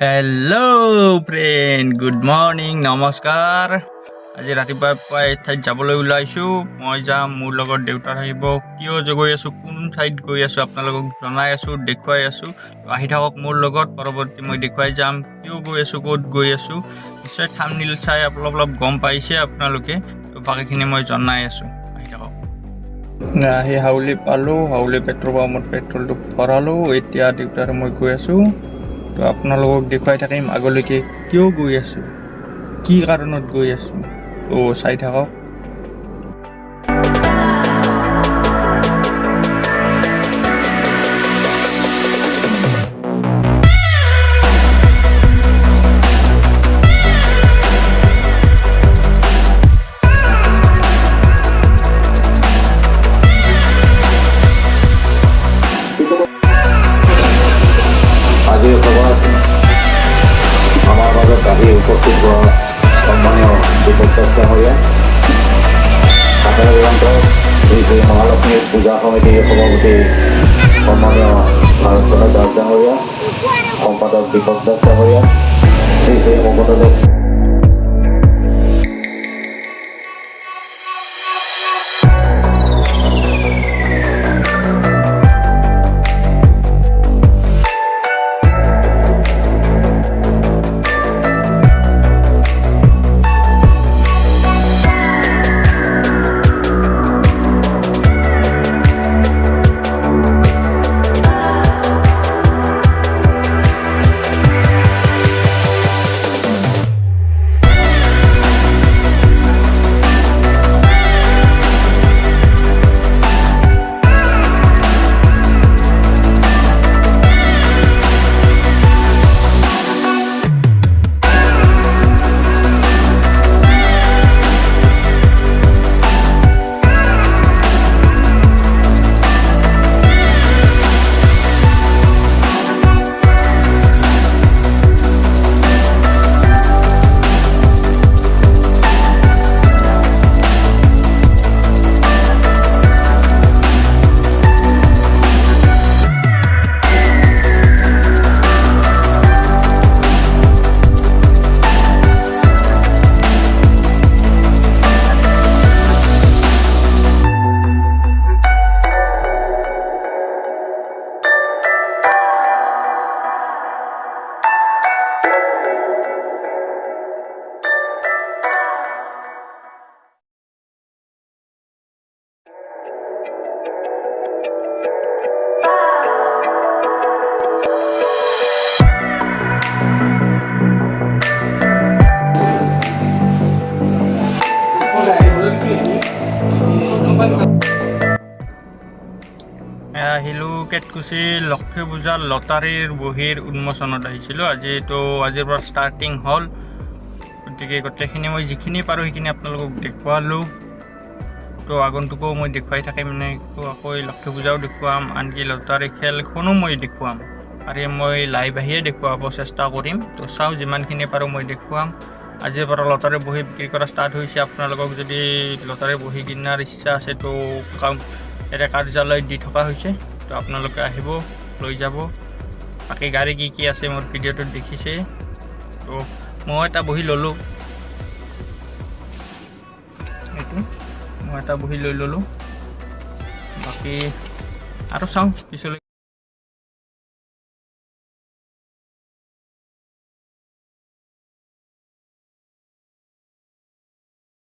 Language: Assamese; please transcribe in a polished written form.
হেল্ল' ফ্ৰেণ্ড, গুড মৰ্ণিং, নমস্কাৰ। আজি ৰাতিপুৱা পুৱাই ঠাইত যাবলৈ ওলাইছোঁ। মই যাম, মোৰ লগত দেউতা থাকিব। কিয় গৈ আছোঁ, কোন ঠাইত গৈ আছোঁ আপোনালোকক জনাই আছোঁ, দেখুৱাই আছোঁ। আহি থাকক মোৰ লগত, পৰৱৰ্তী মই দেখুৱাই যাম কিয় গৈ আছোঁ, ক'ত গৈ আছোঁ। নিশ্চয় থাম্বনেইল চাই অলপ গম পাইছে আপোনালোকে, তো বাকীখিনি মই জনাই আছোঁ। আহি থাকক। আহি হাউলি পালোঁ, হাউলি পেট্ৰল পাম্পত পেট্ৰলটো ভৰালোঁ। এতিয়া দেউতাৰ মই গৈ আছোঁ। তো আপোনালোকক দেখুৱাই থাকিম আগলৈকে কিয় গৈ আছোঁ, কি কাৰণত গৈ আছোঁ। তো চাই থাকক। আজিৰ সভাত আমাৰ মাজত আহি উপস্থিত হোৱা সন্মানীয় উপদেষ্টা মহোদয়, সাধাৰণ শ্ৰী শ্ৰী মহালক্ষ্মী পূজা সমিতিৰ সভাপতি সন্মানীয় ভাৰতবৰ্ষৰ দাস ডাঙৰীয়া, সম্পাদক দীপক দাস ডাঙৰীয়া, শ্ৰী শ্ৰী মমতাদেৱ আহিলোঁ কেতকুছি লক্ষ্মী পূজাৰ লটাৰীৰ বহীৰ উন্মোচনত আহিছিলোঁ। আজিৰ পৰা ষ্টাৰ্টিং হ'ল, গতিকে গোটেইখিনি মই যিখিনি পাৰোঁ সেইখিনি আপোনালোকক দেখুৱালোঁ। তো আগন্তুকো মই দেখুৱাই থাকিম, আকৌ লক্ষ্মী পূজাও দেখুৱাম, আনকি লটাৰী খেলখনো মই দেখুৱাম। আৰু মই লাইভ আহিয়ে দেখুৱাব চেষ্টা কৰিম। তো চাওঁ, যিমানখিনি পাৰোঁ মই দেখুৱাম। আজিৰ পৰা লটাৰী বহী বিক্ৰী কৰা ষ্টাৰ্ট হৈছে। আপোনালোকক যদি লটাৰী বহী কিনাৰ ইচ্ছা আছে তো এতিয়া কাৰ্যালয়ত দি থকা হৈছে। তো আপোনালোকে আহিব, লৈ যাব। বাকী গাড়ী কি আছে মোৰ ভিডিঅ'টোত দেখিছে। তো মই এটা বহী ল'লোঁ, এইটো মই এটা বহী লৈ ল'লোঁ। বাকী আৰু চাওঁ পিছলৈ।